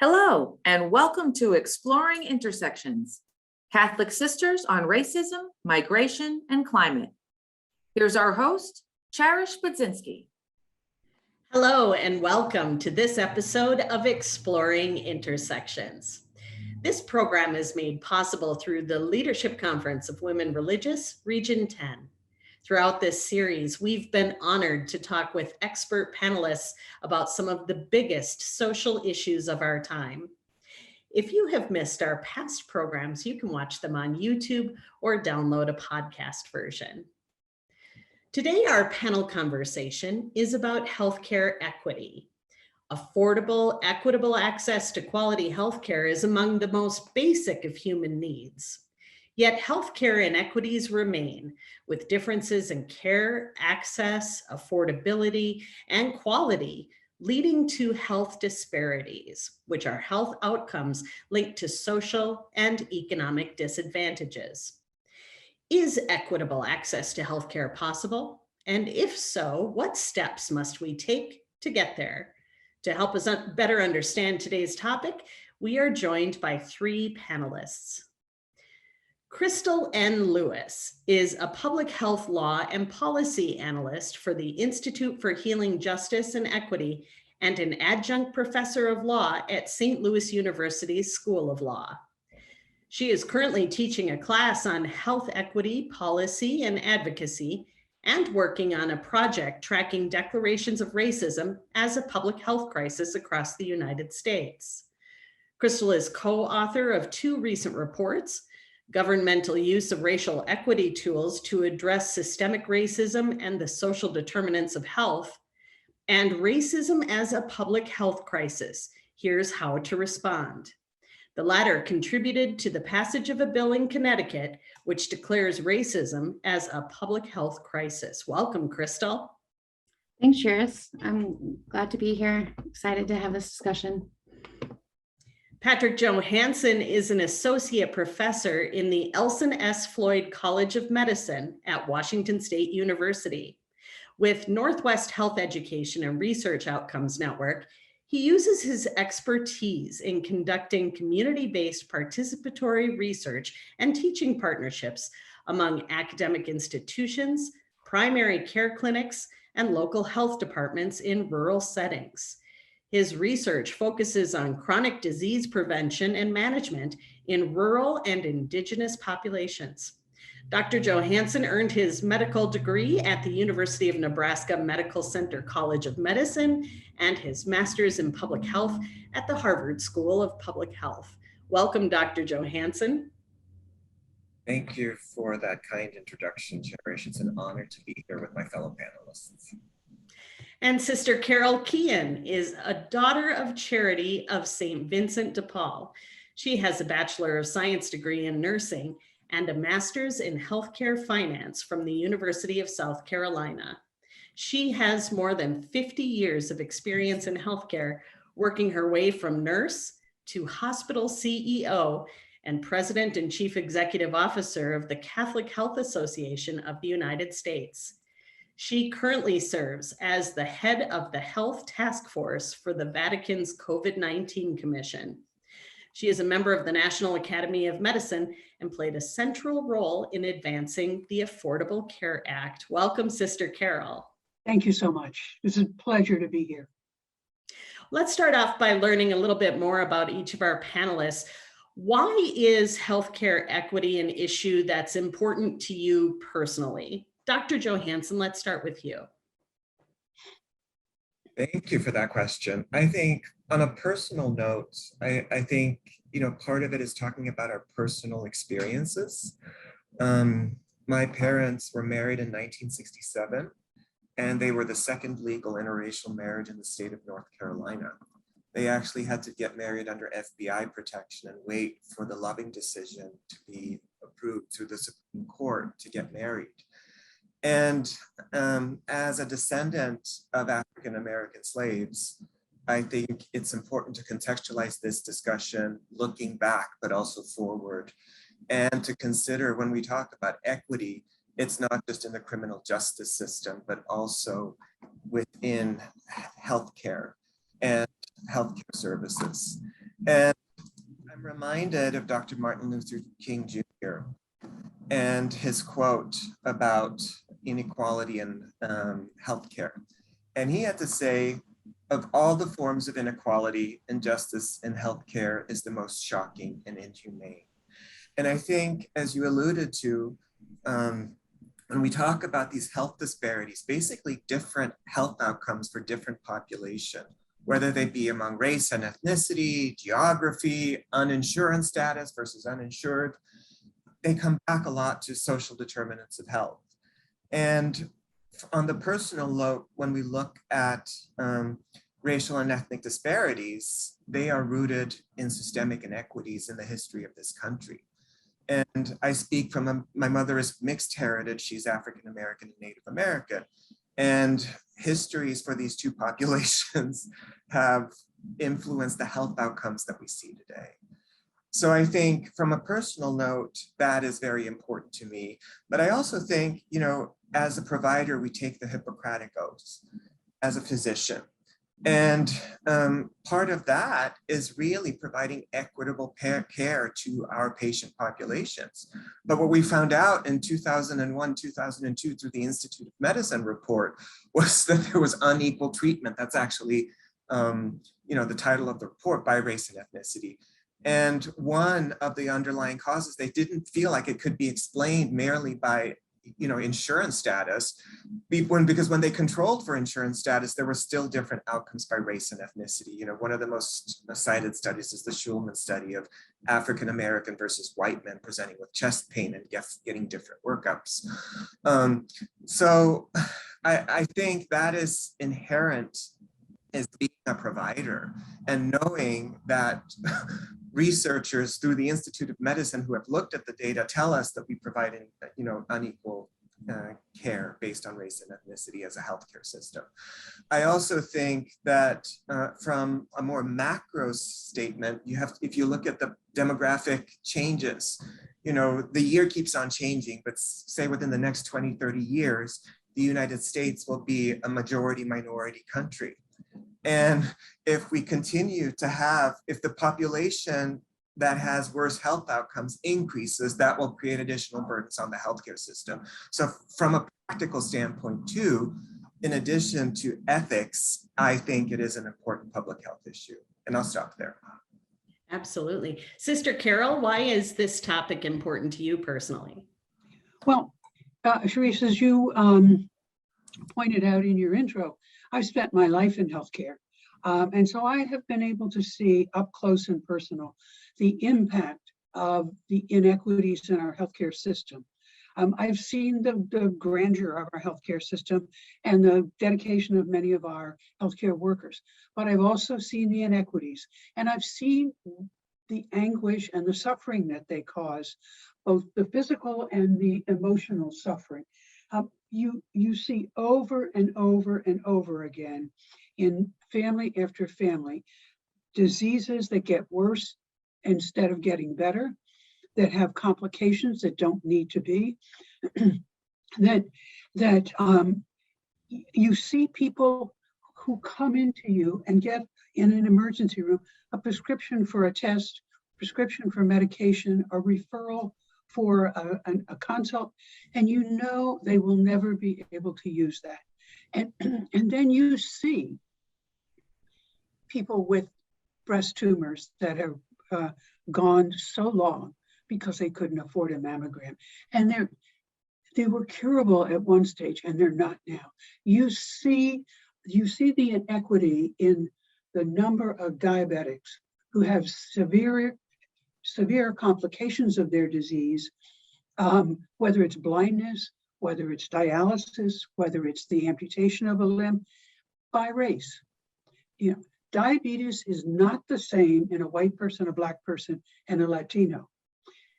Hello, and welcome to Exploring Intersections, Catholic Sisters on Racism, Migration, and Climate. Here's our host, Cherish Budzinski. Hello, and welcome to this episode of Exploring Intersections. This program is made possible through the Leadership Conference of Women Religious, Region 10. Throughout this series, we've been honored to talk with expert panelists about some of the biggest social issues of our time. If you have missed our past programs, you can watch them on YouTube or download a podcast version. Today, our panel conversation is about healthcare equity. Affordable, equitable access to quality healthcare is among the most basic of human needs. Yet healthcare inequities remain, with differences in care, access, affordability, and quality leading to health disparities, which are health outcomes linked to social and economic disadvantages. Is equitable access to healthcare possible? And if so, what steps must we take to get there? To help us better understand today's topic, we are joined by three panelists. Crystal N. Lewis is a public health law and policy analyst for the Institute for Healing Justice and Equity and an adjunct professor of law at St. Louis University's School of Law. She is currently teaching a class on health equity, policy, and advocacy, and working on a project tracking declarations of racism as a public health crisis across the United States. Crystal is co-author of two recent reports, Governmental Use of Racial Equity Tools to Address Systemic Racism and the Social Determinants of Health, and Racism as a Public Health Crisis, Here's How to Respond. The latter contributed to the passage of a bill in Connecticut, which declares racism as a public health crisis. Welcome, Crystal. Thanks, Cheris. I'm glad to be here. Excited to have this discussion. Patrick Johansson is an associate professor in the Elson S. Floyd College of Medicine at Washington State University. With Northwest Health Education and Research Outcomes Network, he uses his expertise in conducting community-based participatory research and teaching partnerships among academic institutions, primary care clinics, and local health departments in rural settings. His research focuses on chronic disease prevention and management in rural and Indigenous populations. Dr. Johansson earned his medical degree at the University of Nebraska Medical Center College of Medicine and his master's in public health at the Harvard School of Public Health. Welcome, Dr. Johansson. Thank you for that kind introduction, Cherish. It's an honor to be here with my fellow panelists. And Sister Carol Keehan is a daughter of charity of St. Vincent de Paul. She has a Bachelor of Science degree in nursing and a master's in healthcare finance from the University of South Carolina. She has more than 50 years of experience in healthcare, working her way from nurse to hospital CEO and President and Chief Executive Officer of the Catholic Health Association of the United States. She currently serves as the head of the Health Task Force for the Vatican's COVID-19 Commission. She is a member of the National Academy of Medicine and played a central role in advancing the Affordable Care Act. Welcome, Sister Carol. Thank you so much. It's a pleasure to be here. Let's start off by learning a little bit more about each of our panelists. Why is healthcare equity an issue that's important to you personally? Dr. Johansson, let's start with you. Thank you for that question. I think on a personal note, I think, part of it is talking about our personal experiences. My parents were married in 1967, and they were the second legal interracial marriage in the state of North Carolina. They actually had to get married under FBI protection and wait for the Loving decision to be approved through the Supreme Court to get married. And as a descendant of African-American slaves, I think it's important to contextualize this discussion looking back, but also forward, and to consider when we talk about equity, it's not just in the criminal justice system, but also within healthcare and healthcare services. And I'm reminded of Dr. Martin Luther King Jr. and his quote about inequality in healthcare. And he had to say, of all the forms of inequality, injustice in healthcare is the most shocking and inhumane. And I think, as you alluded to, when we talk about these health disparities, basically different health outcomes for different population, whether they be among race and ethnicity, geography, uninsurance status versus uninsured, they come back a lot to social determinants of health. And on the personal note, when we look at racial and ethnic disparities, they are rooted in systemic inequities in the history of this country. And I speak from my mother is mixed heritage. She's African-American and Native American. And histories for these two populations have influenced the health outcomes that we see today. So I think from a personal note, that is very important to me. But I also think, as a provider, we take the Hippocratic oath as a physician. And part of that is really providing equitable care to our patient populations. But what we found out in 2001, 2002 through the Institute of Medicine report was that there was unequal treatment. That's actually, the title of the report, by race and ethnicity. And one of the underlying causes, they didn't feel like it could be explained merely by insurance status, because when they controlled for insurance status, there were still different outcomes by race and ethnicity. One of the most cited studies is the Schulman study of African-American versus white men presenting with chest pain and getting different workups. So I think that is inherent as being a provider, and knowing that researchers through the Institute of Medicine who have looked at the data tell us that we provide unequal care based on race and ethnicity as a healthcare system. I also think that from a more macro statement, if you look at the demographic changes, the year keeps on changing, but say within the next 20, 30 years, the United States will be a majority minority country. And if we continue to if the population that has worse health outcomes increases, that will create additional burdens on the healthcare system. So from a practical standpoint too, in addition to ethics, I think it is an important public health issue. And I'll stop there. Absolutely. Sister Carol, why is this topic important to you personally? Well, Sharice, as you pointed out in your intro, I've spent my life in healthcare. And so I have been able to see up close and personal the impact of the inequities in our healthcare system. I've seen the grandeur of our healthcare system and the dedication of many of our healthcare workers, but I've also seen the inequities, and I've seen the anguish and the suffering that they cause, both the physical and the emotional suffering. You see over and over and over again in family after family, diseases that get worse instead of getting better, that have complications that don't need to be, that you see people who come into you and get in an emergency room a prescription for a test, prescription for medication, a referral for a consult, and they will never be able to use that. And then you see people with breast tumors that have gone so long because they couldn't afford a mammogram, and they were curable at one stage and they're not now. You see the inequity in the number of diabetics who have severe complications of their disease, whether it's blindness, whether it's dialysis, whether it's the amputation of a limb, by race. Diabetes is not the same in a white person, a Black person, and a Latino.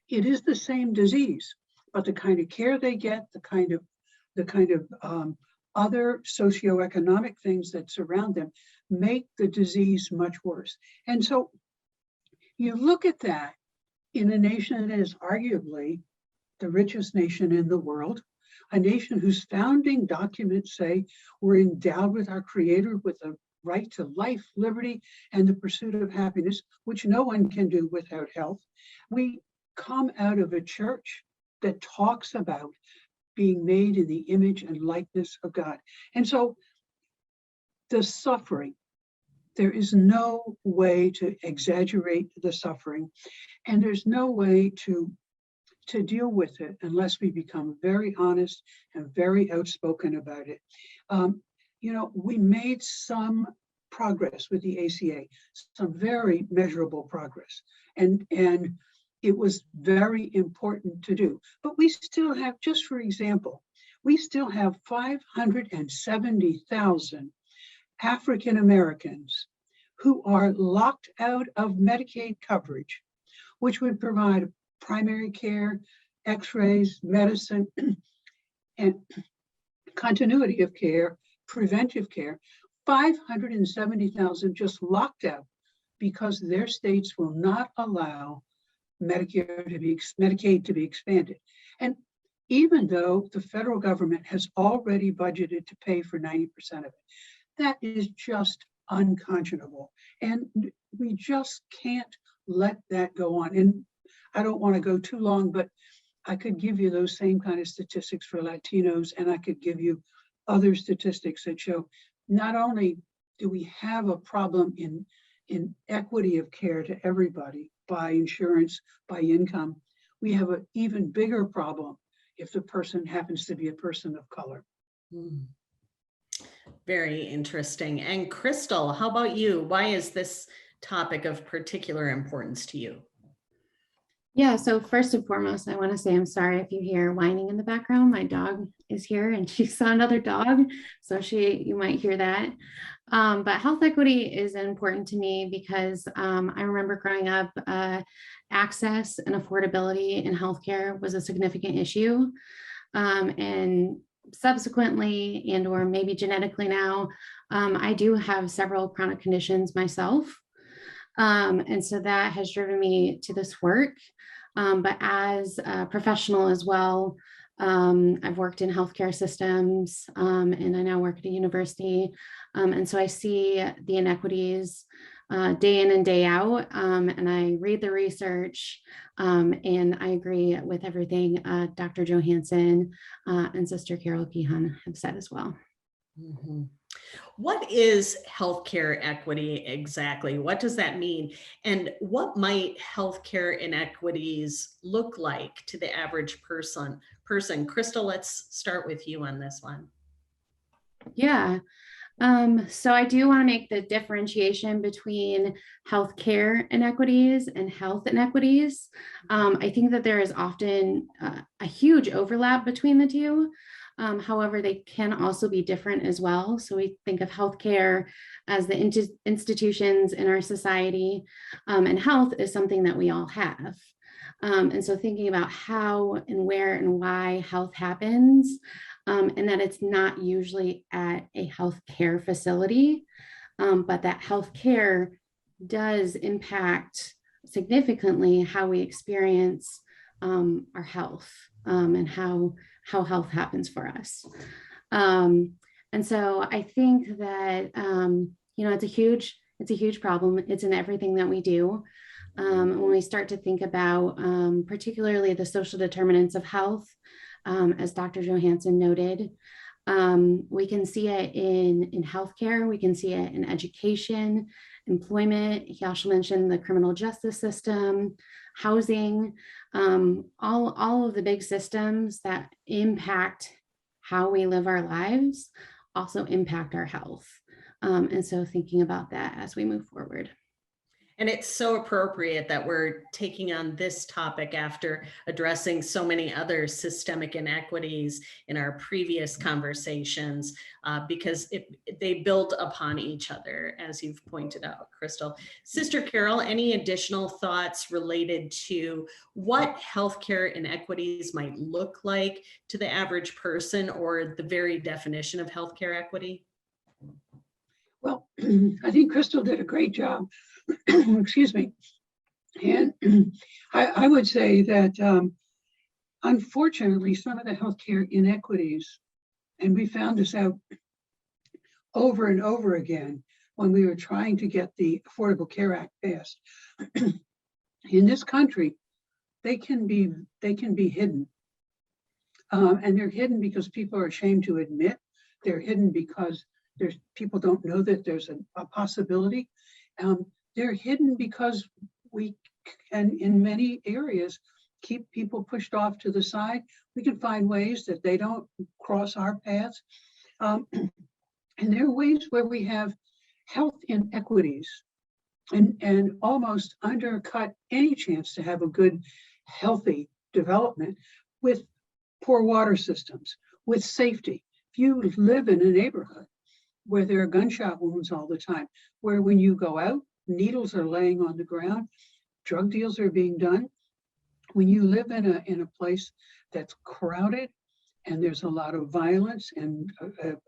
It is the same disease, but the kind of care they get, the kind of other socioeconomic things that surround them make the disease much worse. And so you look at that in a nation that is arguably the richest nation in the world, a nation whose founding documents say we're endowed with our Creator with a right to life, liberty, and the pursuit of happiness, which no one can do without health. We come out of a church that talks about being made in the image and likeness of God. And so the suffering, there is no way to exaggerate the suffering, and there's no way to deal with it unless we become very honest and very outspoken about it. You know, we made some progress with the ACA, some very measurable progress, and it was very important to do. But we still have, just for example, we still have 570,000 African Americans who are locked out of Medicaid coverage, which would provide primary care, x-rays, medicine, and continuity of care, preventive care. 570,000 just locked out because their states will not allow Medicaid to be expanded. And even though the federal government has already budgeted to pay for 90% of it, that is just unconscionable. And we just can't let that go on. And I don't want to go too long, but I could give you those same kind of statistics for Latinos, and I could give you other statistics that show not only do we have a problem in equity of care to everybody by insurance, by income, we have an even bigger problem if the person happens to be a person of color. Very interesting. And Crystal, how about you? Why is this topic of particular importance to you? Yeah, so first and foremost, I want to say I'm sorry if you hear whining in the background. My dog is here and she saw another dog, so you might hear that. But health equity is important to me because I remember growing up, access and affordability in healthcare was a significant issue. And subsequently, and or maybe genetically now, I do have several chronic conditions myself. And so that has driven me to this work. But as a professional as well, I've worked in healthcare systems, and I now work at a university. And so I see the inequities day in and day out, and I read the research, and I agree with everything Dr. Johansson and Sister Carol Keehan have said as well. Mm-hmm. What is healthcare equity exactly? What does that mean? And what might healthcare inequities look like to the average person? Crystal, let's start with you on this one. Yeah. So I do want to make the differentiation between healthcare inequities and health inequities. I think that there is often a huge overlap between the two. However, they can also be different as well. So we think of healthcare as the institutions in our society, and health is something that we all have. And so thinking about how and where and why health happens, and that it's not usually at a healthcare facility, but that healthcare does impact significantly how we experience our health, and how health happens for us. And so I think that, it's a huge problem. It's in everything that we do. When we start to think about particularly the social determinants of health, as Dr. Johansson noted, we can see it in healthcare, we can see it in education, employment. He also mentioned the criminal justice system, housing, all of the big systems that impact how we live our lives also impact our health. And so thinking about that as we move forward. And it's so appropriate that we're taking on this topic after addressing so many other systemic inequities in our previous conversations, because they build upon each other, as you've pointed out, Crystal. Sister Carol, any additional thoughts related to what healthcare inequities might look like to the average person, or the very definition of healthcare equity? Well, I think Crystal did a great job. Excuse me. And I would say that unfortunately, some of the healthcare inequities, and we found this out over and over again, when we were trying to get the Affordable Care Act passed. In this country, they can be hidden. And they're hidden because people are ashamed to admit. They're hidden because people don't know that there's a possibility. They're hidden because we can, in many areas, keep people pushed off to the side. We can find ways that they don't cross our paths. And there are ways where we have health inequities and almost undercut any chance to have a good, healthy development with poor water systems, with safety. If you live in a neighborhood where there are gunshot wounds all the time, where when you go out, needles are laying on the ground, drug deals are being done. When you live in a place that's crowded and there's a lot of violence and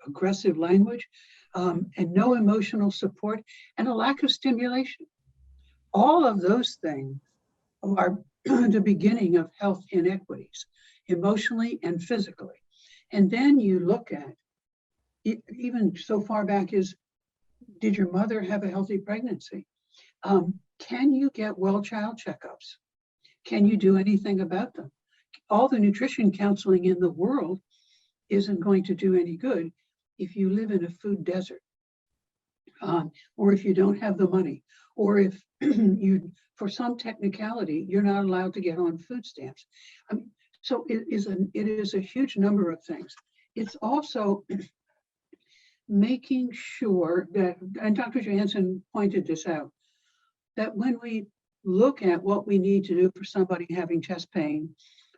aggressive language and no emotional support and a lack of stimulation, all of those things are the beginning of health inequities, emotionally and physically. And then you look at it, even so far back as, did your mother have a healthy pregnancy? Can you get well child checkups? Can you do anything about them? All the nutrition counseling in the world isn't going to do any good if you live in a food desert, or if you don't have the money, or if you, for some technicality, you're not allowed to get on food stamps. So it is a huge number of things. It's also making sure that, and Dr. Johansson pointed this out, that when we look at what we need to do for somebody having chest pain,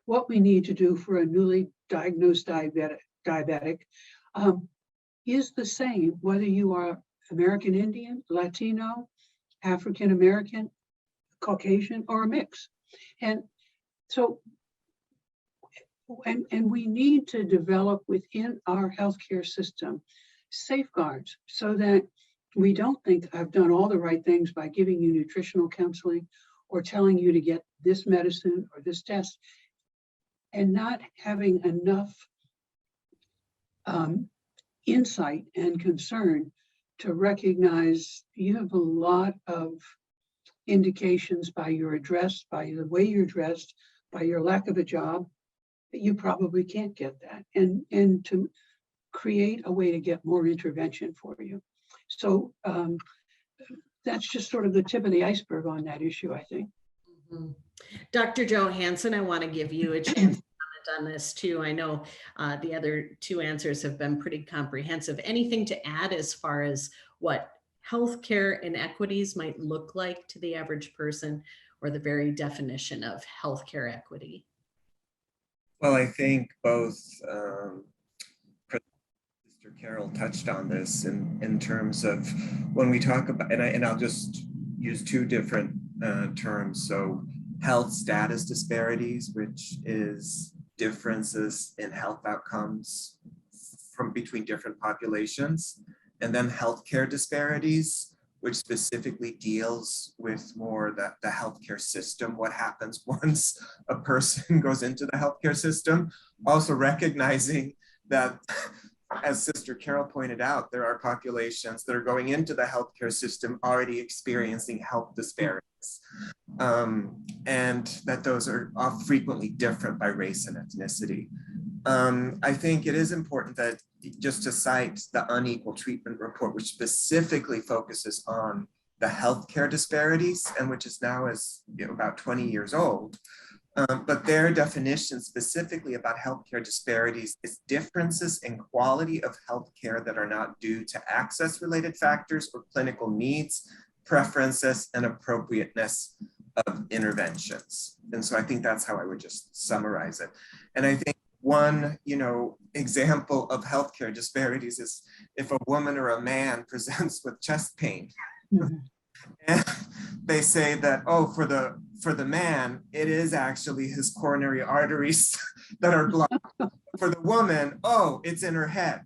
what we need to do for a newly diagnosed diabetic is the same, whether you are American Indian, Latino, African American, Caucasian, or a mix. And so, and we need to develop within our healthcare system safeguards so that we don't think I've done all the right things by giving you nutritional counseling or telling you to get this medicine or this test, and not having enough insight and concern to recognize you have a lot of indications by your address, by the way you're dressed, by your lack of a job, that you probably can't get that, and to create a way to get more intervention for you. So that's just sort of the tip of the iceberg on that issue, I think. Mm-hmm. Dr. Johansson, I want to give you a chance to comment on this too. I know the other two answers have been pretty comprehensive. Anything to add as far as what healthcare inequities might look like to the average person, or the very definition of healthcare equity? Well, I think both Mr. Carroll touched on this in terms of when we talk about, and I'll just use two different terms. So health status disparities, which is differences in health outcomes from between different populations, and then healthcare disparities, which specifically deals with more the healthcare system, what happens once a person goes into the healthcare system. Also recognizing that, as Sister Carol pointed out, there are populations that are going into the healthcare system already experiencing health disparities, and that those are frequently different by race and ethnicity. I think it is important that, just to cite the unequal treatment report, which specifically focuses on the healthcare disparities, and which is now about 20 years old. But their definition specifically about healthcare disparities is differences in quality of healthcare that are not due to access-related factors or clinical needs, preferences, and appropriateness of interventions. And so I think that's how I would just summarize it. And I think one, example of healthcare disparities is if a woman or a man presents with chest pain, and they say that, oh, for the man, it is actually his coronary arteries that are blocked. For the woman, oh, it's in her head.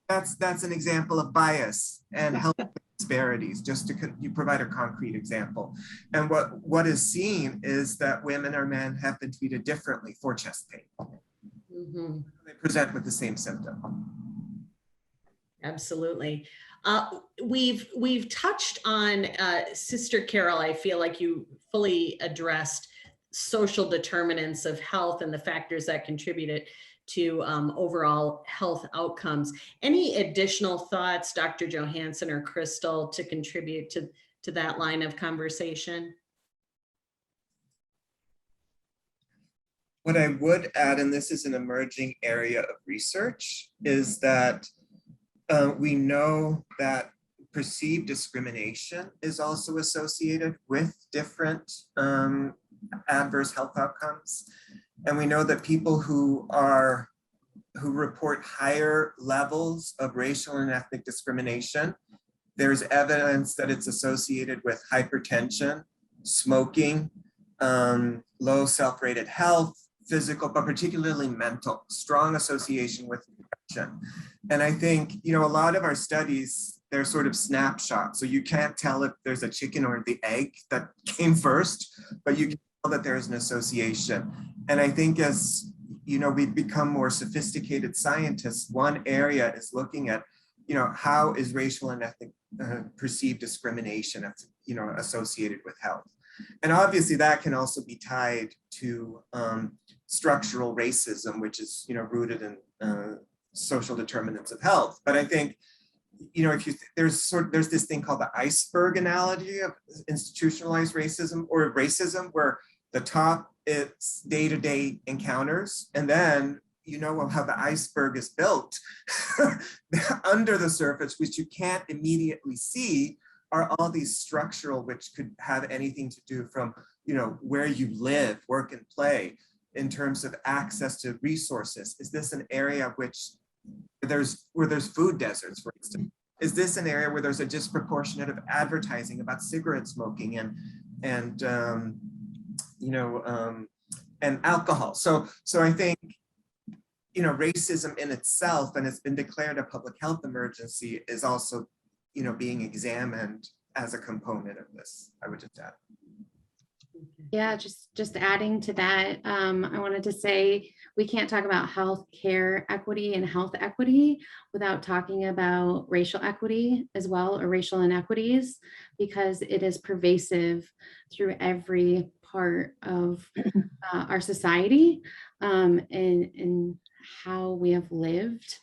That's an example of bias and health disparities, just to you provide a concrete example. And what is seen is that women or men have been treated differently for chest pain. Mm-hmm. They present with the same symptom. Absolutely. We've touched on, Sister Carol, I feel like you fully addressed social determinants of health and the factors that contributed to overall health outcomes. Any additional thoughts, Dr. Johansson or Crystal, to contribute to that line of conversation? What I would add, and this is an emerging area of research, is that we know that perceived discrimination is also associated with different adverse health outcomes. And we know that people who report higher levels of racial and ethnic discrimination, there's evidence that it's associated with hypertension, smoking, low self-rated health, physical, but particularly mental, strong association with depression. And I think, a lot of our studies, they're sort of snapshots. So you can't tell if there's a chicken or the egg that came first, but you can tell that there's an association. And I think as, we've become more sophisticated scientists, one area is looking at, how is racial and ethnic perceived discrimination, associated with health. And obviously that can also be tied to structural racism, which is, rooted in social determinants of health. But I think, there's this thing called the iceberg analogy of institutionalized racism or racism, where the top it's day-to-day encounters, and then how the iceberg is built under the surface, which you can't immediately see, are all these structural, which could have anything to do from, where you live, work, and play, in terms of access to resources. Is this an area where there's food deserts, for instance? Is this an area where there's a disproportionate of advertising about cigarette smoking and alcohol? So I think, racism in itself, and it's been declared a public health emergency, is also being examined as a component of this. I would just add. Yeah, just adding to that, I wanted to say we can't talk about health care equity and health equity without talking about racial equity as well, or racial inequities, because it is pervasive through every part of our society, and how we have lived.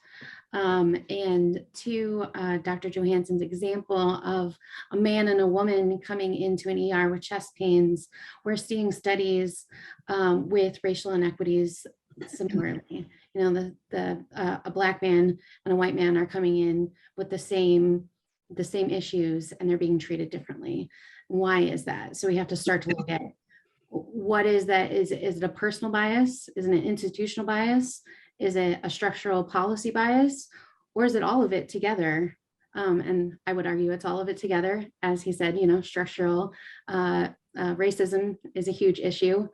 And to Dr. Johansson's example of a man and a woman coming into an ER with chest pains, we're seeing studies with racial inequities similarly. A Black man and a white man are coming in with the same issues, and they're being treated differently. Why is that? So we have to start to look at, what is that? Is it a personal bias? Is it an institutional bias? Is it a structural policy bias, or is it all of it together? And I would argue it's all of it together. As he said, structural racism is a huge issue.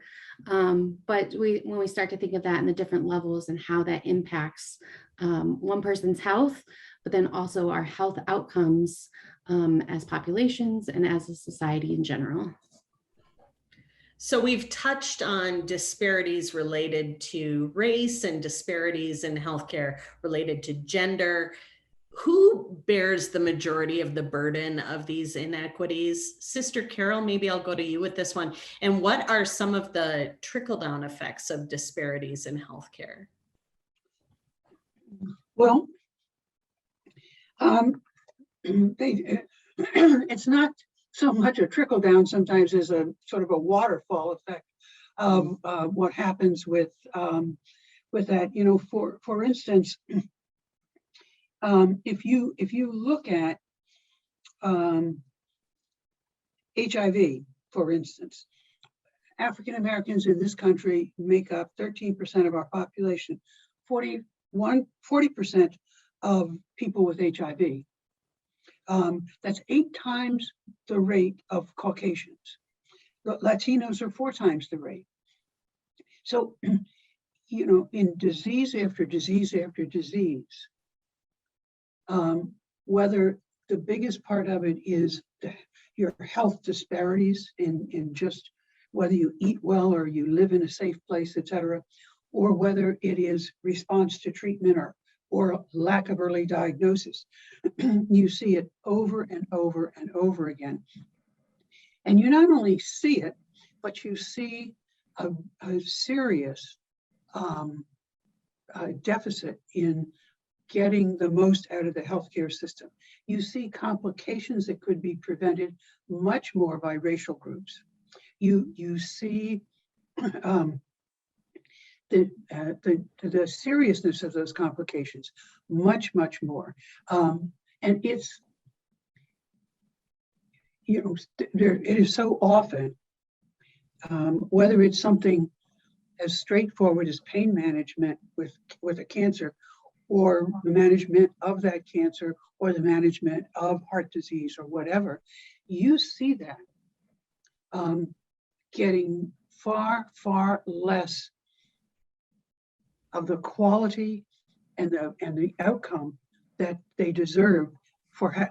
But when we start to think of that in the different levels and how that impacts one person's health, but then also our health outcomes as populations and as a society in general. So we've touched on disparities related to race and disparities in healthcare related to gender. Who bears the majority of the burden of these inequities? Sister Carol, maybe I'll go to you with this one. And what are some of the trickle-down effects of disparities in healthcare? Well, it's not so much a trickle down, sometimes as a sort of a waterfall effect of what happens with that. For instance, if you look at HIV, for instance, African Americans in this country make up 13% of our population, 40% of people with HIV. That's 8 times the rate of Caucasians. Latinos are 4 times the rate. So, in disease after disease after disease, whether the biggest part of it is your health disparities in just whether you eat well or you live in a safe place, et cetera, or whether it is response to treatment or or lack of early diagnosis. You see it over and over and over again. And you not only see it, but you see a serious deficit in getting the most out of the healthcare system. You see complications that could be prevented much more by racial groups. You see the seriousness of those complications much more, and it's, you know, it is so often, whether it's something as straightforward as pain management with a cancer, or the management of that cancer, or the management of heart disease or whatever, you see that getting far less of the quality and the outcome that they deserve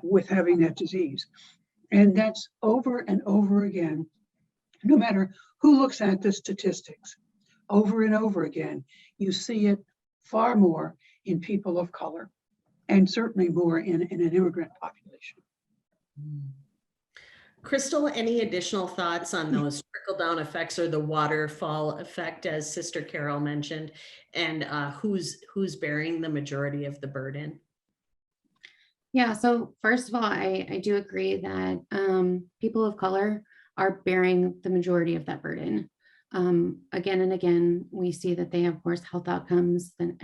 with having that disease. And that's over and over again, no matter who looks at the statistics, over and over again, you see it far more in people of color, and certainly more in an immigrant population. Crystal, any additional thoughts on those trickle-down effects or the waterfall effect, as Sister Carol mentioned, and who's bearing the majority of the burden? Yeah, so first of all, I do agree that people of color are bearing the majority of that burden. Again and again, we see that they have worse health outcomes than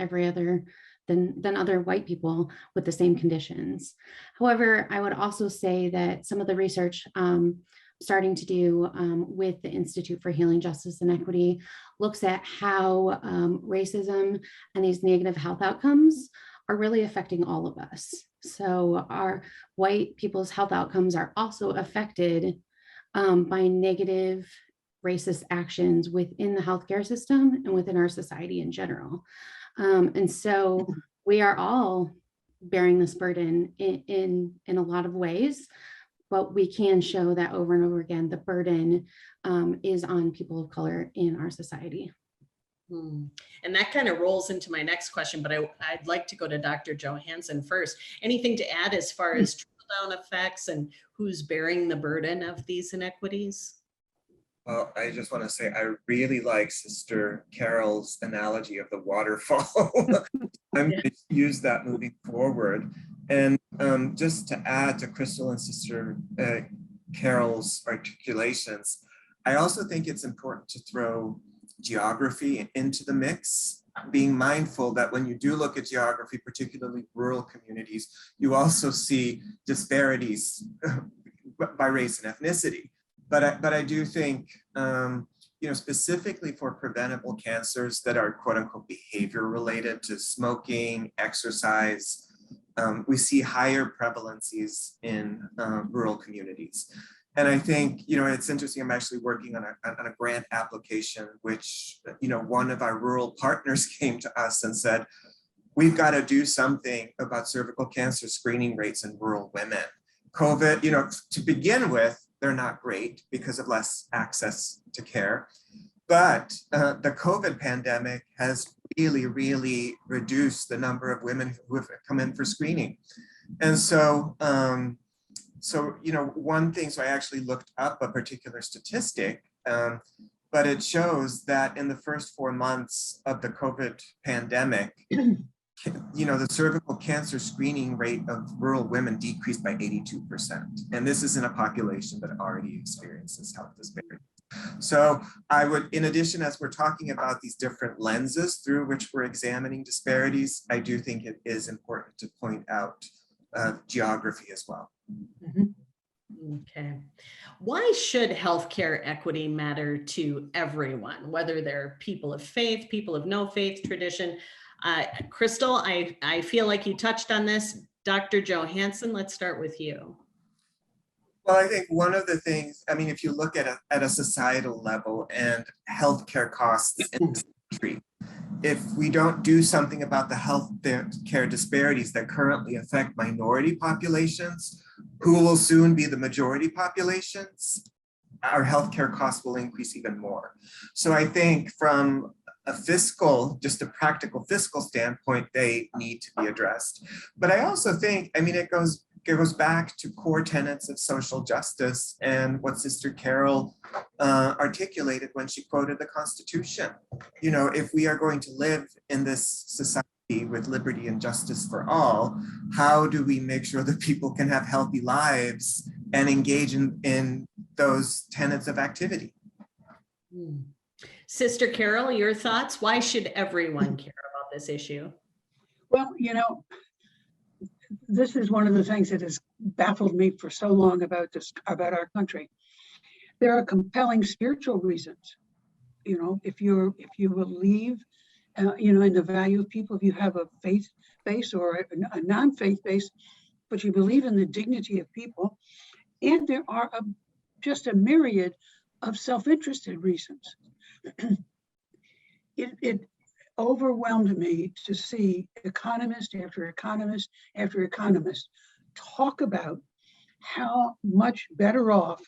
other white people with the same conditions. However, I would also say that some of the research starting to do with the Institute for Healing, Justice, and Equity looks at how racism and these negative health outcomes are really affecting all of us. So our white people's health outcomes are also affected by negative racist actions within the healthcare system and within our society in general. And so we are all bearing this burden in a lot of ways, but we can show that over and over again, the burden is on people of color in our society. And that kind of rolls into my next question, but I'd like to go to Dr. Johansson first. Anything to add as far as trickle-down effects and who's bearing the burden of these inequities? Well, I just want to say I really like Sister Carol's analogy of the waterfall. I'm going to use that moving forward. And just to add to Crystal and Sister Carol's articulations, I also think it's important to throw geography into the mix, being mindful that when you do look at geography, particularly rural communities, you also see disparities by race and ethnicity. But I do think, specifically for preventable cancers that are quote unquote behavior related to smoking, exercise, we see higher prevalencies in rural communities. And I think, it's interesting, I'm actually working on a grant application, which, one of our rural partners came to us and said, we've got to do something about cervical cancer screening rates in rural women. COVID, to begin with, they're not great because of less access to care. But the COVID pandemic has really reduced the number of women who have come in for screening. And so, one thing, so I actually looked up a particular statistic, but it shows that in the first 4 months of the COVID pandemic, the cervical cancer screening rate of rural women decreased by 82%. And this is in a population that already experiences health disparities. So I would, in addition, as we're talking about these different lenses through which we're examining disparities, I do think it is important to point out geography as well. Okay. Why should healthcare equity matter to everyone, whether they're people of faith, people of no faith tradition? Crystal, I feel like you touched on this. Dr. Johansson, let's start with you. Well, I think one of the things, if you look at a societal level and healthcare costs in this country, if we don't do something about the healthcare disparities that currently affect minority populations, who will soon be the majority populations, our healthcare costs will increase even more. So I think from just a practical fiscal standpoint, they need to be addressed. But I also think, I mean, it goes back to core tenets of social justice and what Sister Carol articulated when she quoted the Constitution. You know, if we are going to live in this society with liberty and justice for all, how do we make sure that people can have healthy lives and engage in those tenets of activity? Sister Carol, your thoughts? Why should everyone care about this issue? Well, you know, this is one of the things that has baffled me for so long about our country. There are compelling spiritual reasons. You know, if you believe, you know, in the value of people, if you have a faith base or a non-faith base, but you believe in the dignity of people, and there are just a myriad of self-interested reasons. It overwhelmed me to see economist after economist after economist talk about how much better off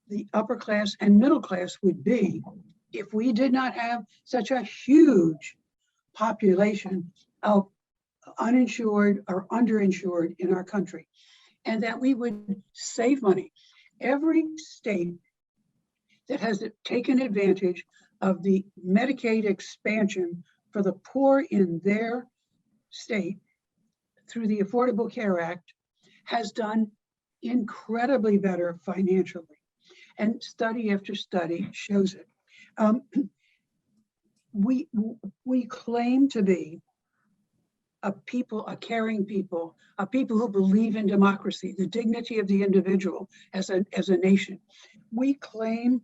the upper class and middle class would be if we did not have such a huge population of uninsured or underinsured in our country, and that we would save money. Every state that has taken advantage of the Medicaid expansion for the poor in their state through the Affordable Care Act has done incredibly better financially. And study after study shows it. We claim to be a caring people, a people who believe in democracy, the dignity of the individual as a nation. We claim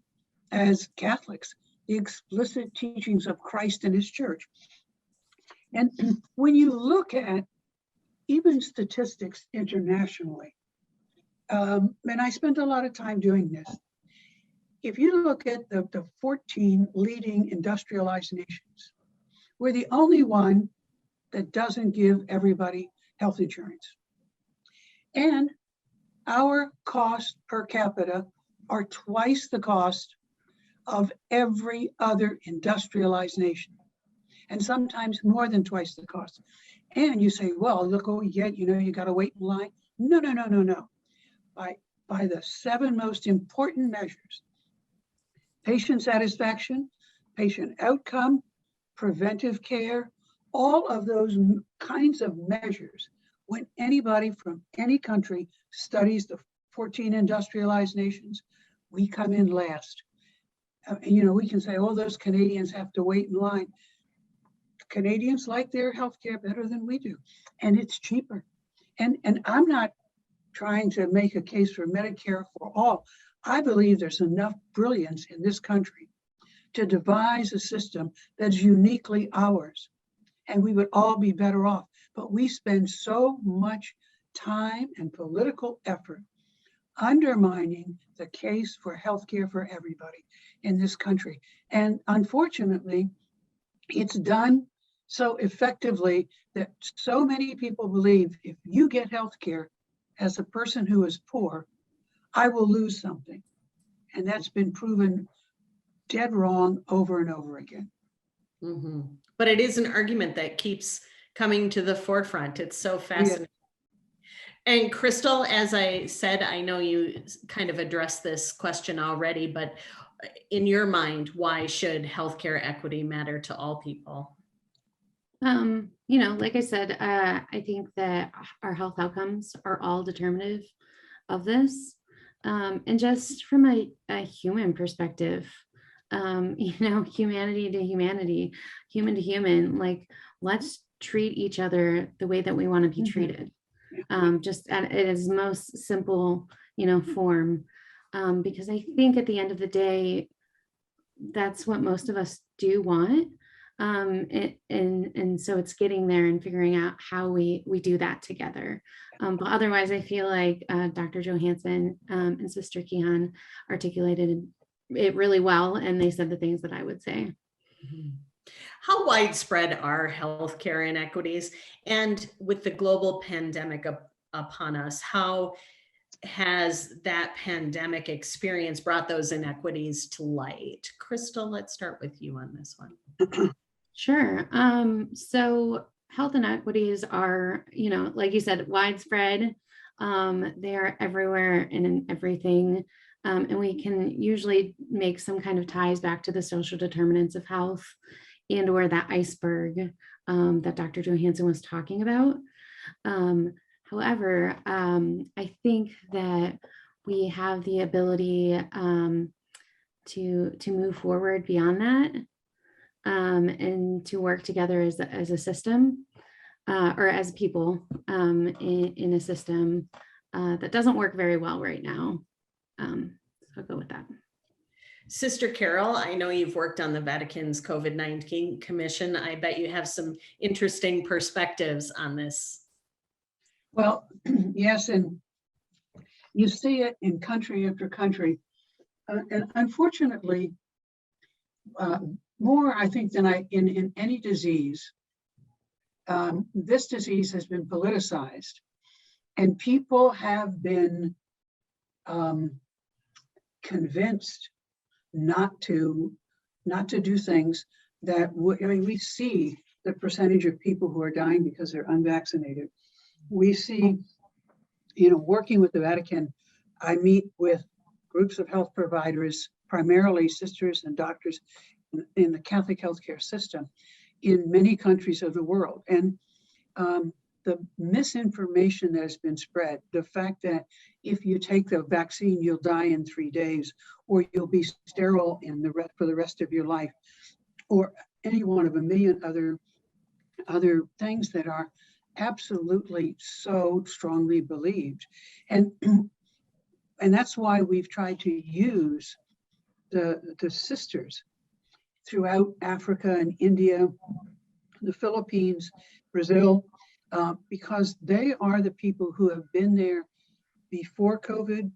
as Catholics the explicit teachings of Christ and his church. And when you look at even statistics internationally, and I spent a lot of time doing this, if you look at the 14 leading industrialized nations, we're the only one that doesn't give everybody health insurance. And our costs per capita are twice the cost of every other industrialized nation, and sometimes more than twice the cost. And you say, well, look what we get, you know, you got to wait in line. No. By the 7 most important measures: patient satisfaction, patient outcome, preventive care, all of those kinds of measures, when anybody from any country studies the 14 industrialized nations, we come in last. You know, we can say, oh, those Canadians have to wait in line. Canadians like their healthcare better than we do, and it's cheaper. And I'm not trying to make a case for Medicare for all. I believe there's enough brilliance in this country to devise a system that's uniquely ours, and we would all be better off. But we spend so much time and political effort undermining the case for healthcare for everybody in this country. And unfortunately, it's done so effectively that so many people believe if you get healthcare as a person who is poor, I will lose something. And that's been proven dead wrong over and over again. Mm-hmm. But it is an argument that keeps coming to the forefront. It's so fascinating. Yeah. And Crystal, as I said, I know you kind of addressed this question already, but in your mind, why should healthcare equity matter to all people? You know, like I said, I think that our health outcomes are all determinative of this. And just from a human perspective, you know, humanity to humanity, human to human, like, let's treat each other the way that we want to be treated. Just at its most simple, you know, form. Because I think at the end of the day, that's what most of us do want. And so it's getting there and figuring out how we do that together. But otherwise, I feel like Dr. Johansson and Sister Kehan articulated it really well, and they said the things that I would say. How widespread are healthcare inequities? And with the global pandemic upon us, how has that pandemic experience brought those inequities to light? Crystal, let's start with you on this one. Sure. So health inequities are, like you said, widespread. They are everywhere and in everything. And we can usually make some kind of ties back to the social determinants of health and or that iceberg that Dr. Johansson was talking about. However, I think that we have the ability to move forward beyond that. And to work together as a system or as people in a system that doesn't work very well right now. So I'll go with that. Sister Carol, I know you've worked on the Vatican's COVID-19 Commission. I bet you have some interesting perspectives on this. Well, yes, and you see it in country after country. And unfortunately, more, I think, than in any disease, this disease has been politicized, and people have been convinced not to do things that would. I mean, we see the percentage of people who are dying because they're unvaccinated. We see, working with the Vatican, I meet with groups of health providers, primarily sisters and doctors in the Catholic healthcare system in many countries of the world. And the misinformation that has been spread, the fact that if you take the vaccine, you'll die in 3 days, or you'll be sterile for the rest of your life, or any one of a million other things that are absolutely so strongly believed. And that's why we've tried to use the sisters throughout Africa and India, the Philippines, Brazil, because they are the people who have been there before COVID,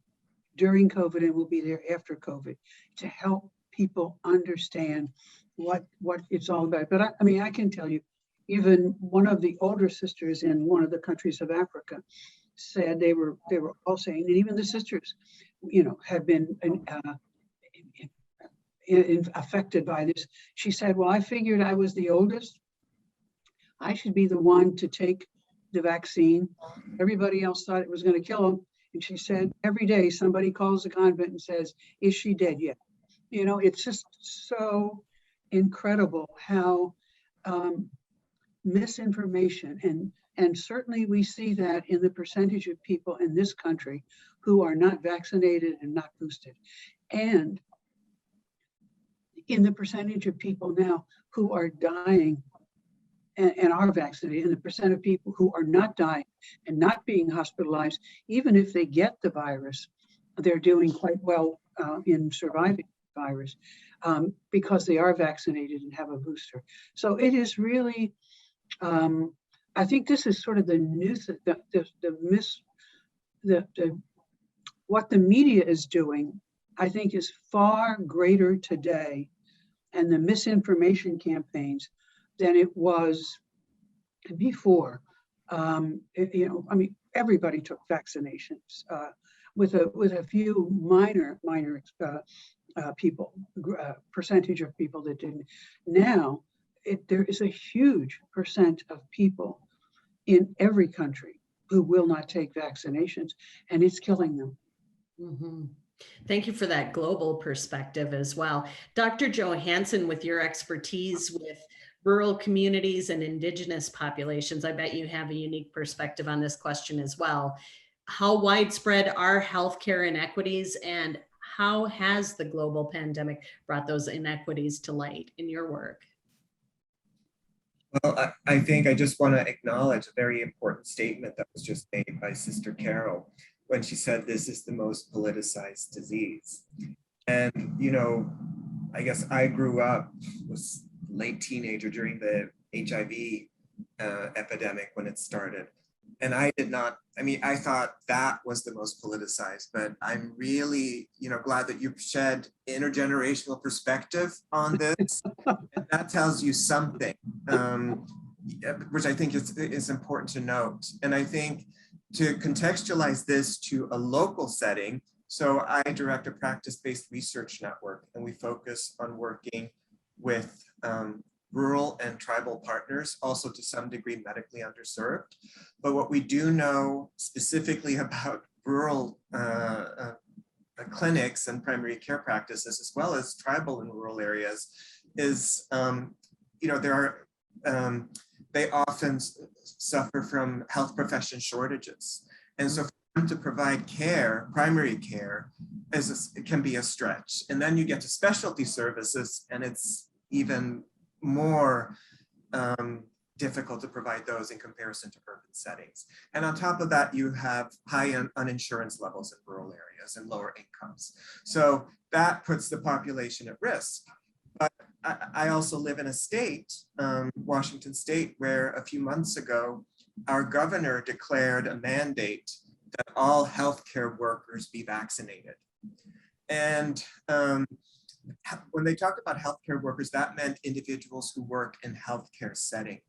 during COVID, and will be there after COVID to help people understand what it's all about. But I mean, I can tell you, even one of the older sisters in one of the countries of Africa said they were all saying, and even the sisters, have been affected by this. She said, well, I figured I was the oldest. I should be the one to take the vaccine. Everybody else thought it was going to kill them. And she said, every day somebody calls the convent and says, is she dead yet? It's just so incredible how misinformation, and certainly we see that in the percentage of people in this country who are not vaccinated and not boosted. And in the percentage of people now who are dying and are vaccinated, and the percent of people who are not dying and not being hospitalized, even if they get the virus, they're doing quite well in surviving the virus because they are vaccinated and have a booster. So it is really, I think this is sort of the news, what the media is doing, I think is far greater today, and the misinformation campaigns, than it was before. I mean, everybody took vaccinations with a few minor people, percentage of people that didn't. Now, there is a huge percent of people in every country who will not take vaccinations, and it's killing them. Mm-hmm. Thank you for that global perspective as well. Dr. Johansson, with your expertise with rural communities and Indigenous populations, I bet you have a unique perspective on this question as well. How widespread are healthcare inequities, and how has the global pandemic brought those inequities to light in your work? Well, I think I just want to acknowledge a very important statement that was just made by Sister Carol when she said this is the most politicized disease. And, I guess I grew up, was late teenager during the HIV epidemic when it started. And I thought that was the most politicized, but I'm really, glad that you've shed intergenerational perspective on this. And that tells you something, which I think is important to note. And I think to contextualize this to a local setting, so I direct a practice-based research network, and we focus on working with rural and tribal partners, also to some degree medically underserved. But what we do know specifically about rural clinics and primary care practices, as well as tribal and rural areas, is there are they often suffer from health profession shortages, and so for them to provide care, primary care, it can be a stretch. And then you get to specialty services, and it's even more difficult to provide those in comparison to urban settings. And on top of that, you have high uninsurance levels in rural areas and lower incomes. So that puts the population at risk. But I also live in a state, Washington State, where a few months ago, our governor declared a mandate that all healthcare workers be vaccinated. And when they talked about healthcare workers, that meant individuals who work in healthcare settings.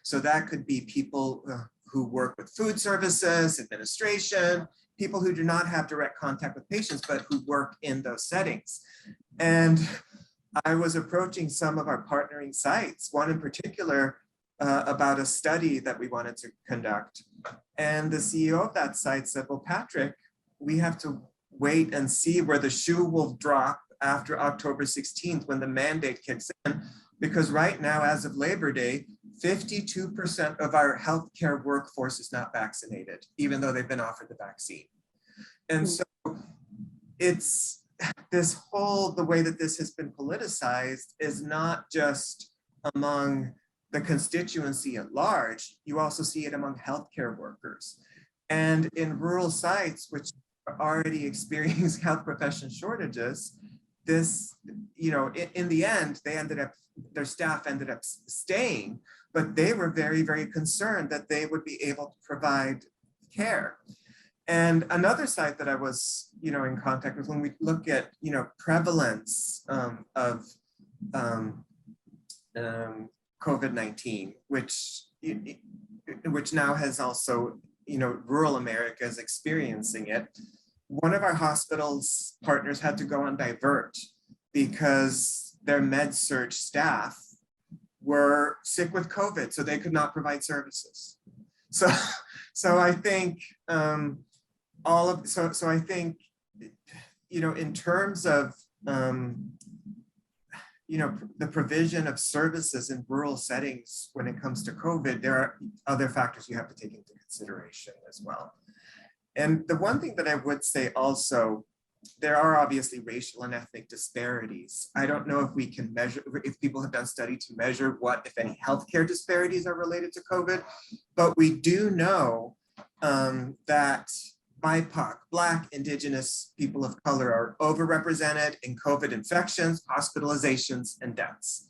So that could be people who work with food services, administration, people who do not have direct contact with patients, but who work in those settings. And I was approaching some of our partnering sites, one in particular about a study that we wanted to conduct. And the CEO of that site said, well, Patrick, we have to wait and see where the shoe will drop after October 16th when the mandate kicks in, because right now, as of Labor Day, 52% of our healthcare workforce is not vaccinated, even though they've been offered the vaccine. And so it's this whole, the way that this has been politicized is not just among the constituency at large, you also see it among healthcare workers. And in rural sites, which are already experiencing health profession shortages, this, in the end, their staff ended up staying, but they were very, very concerned that they would be able to provide care. And another site that I was, in contact with, when we look at, prevalence of COVID-19, which now has also, rural America is experiencing it. One of our hospital's partners had to go on divert because their med-surg staff were sick with COVID, so they could not provide services. So I think so I think, in terms of, the provision of services in rural settings when it comes to COVID, there are other factors you have to take into consideration as well. And the one thing that I would say also, there are obviously racial and ethnic disparities. I don't know if we can measure, if people have done study to measure what, if any, healthcare disparities are related to COVID, but we do know that BIPOC, Black, Indigenous, people of color are overrepresented in COVID infections, hospitalizations, and deaths.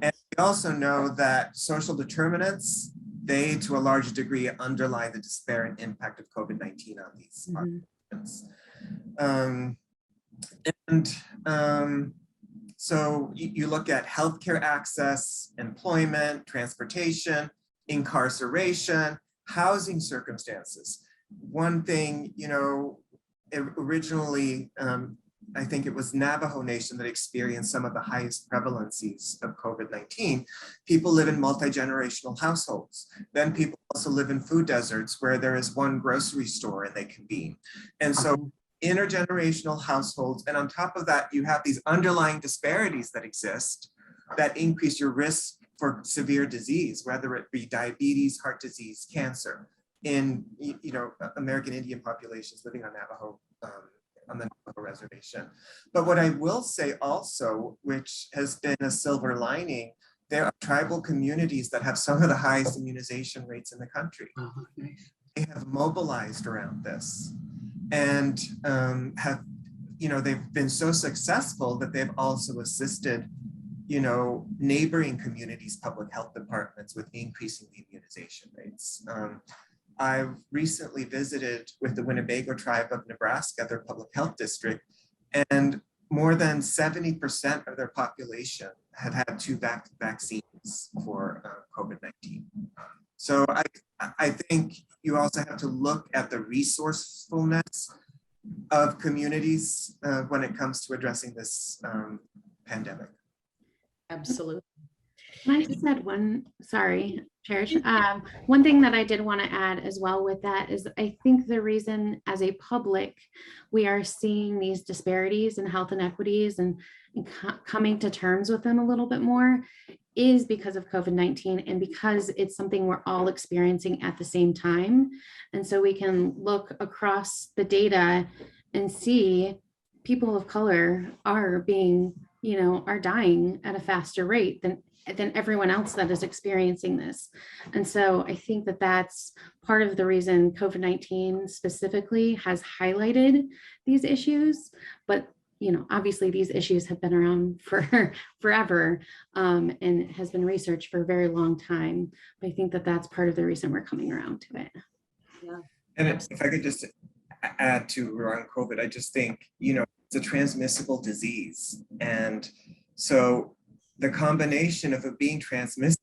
And we also know that social determinants, they, to a large degree, underlie the disparate impact of COVID-19 on these populations. So you look at healthcare access, employment, transportation, incarceration, housing circumstances. One thing, originally, I think it was Navajo Nation that experienced some of the highest prevalencies of COVID-19. People live in multi-generational households. Then people also live in food deserts where there is one grocery store and they convene. And so intergenerational households, and on top of that, you have these underlying disparities that exist that increase your risk for severe disease, whether it be diabetes, heart disease, cancer, in American Indian populations living on Navajo, on the Navajo reservation. But what I will say also, which has been a silver lining, there are tribal communities that have some of the highest immunization rates in the country. Nice. They have mobilized around this and have, they've been so successful that they've also assisted, neighboring communities' public health departments with increasing the immunization rates. I recently visited with the Winnebago tribe of Nebraska, their public health district, and more than 70% of their population had had 2 vaccines for COVID-19. So I think you also have to look at the resourcefulness of communities when it comes to addressing this pandemic. Absolutely. And I just had one, sorry, Cherish. One thing that I did want to add as well with that is I think the reason as a public, we are seeing these disparities in health inequities and coming to terms with them a little bit more is because of COVID-19 and because it's something we're all experiencing at the same time. And so we can look across the data and see people of color are being, are dying at a faster rate than everyone else that is experiencing this. And so I think that that's part of the reason COVID-19 specifically has highlighted these issues, but obviously these issues have been around for forever and has been researched for a very long time. But I think that that's part of the reason we're coming around to it. Yeah. And if I could just add to around COVID, I just think, it's a transmissible disease. And so the combination of it being transmissible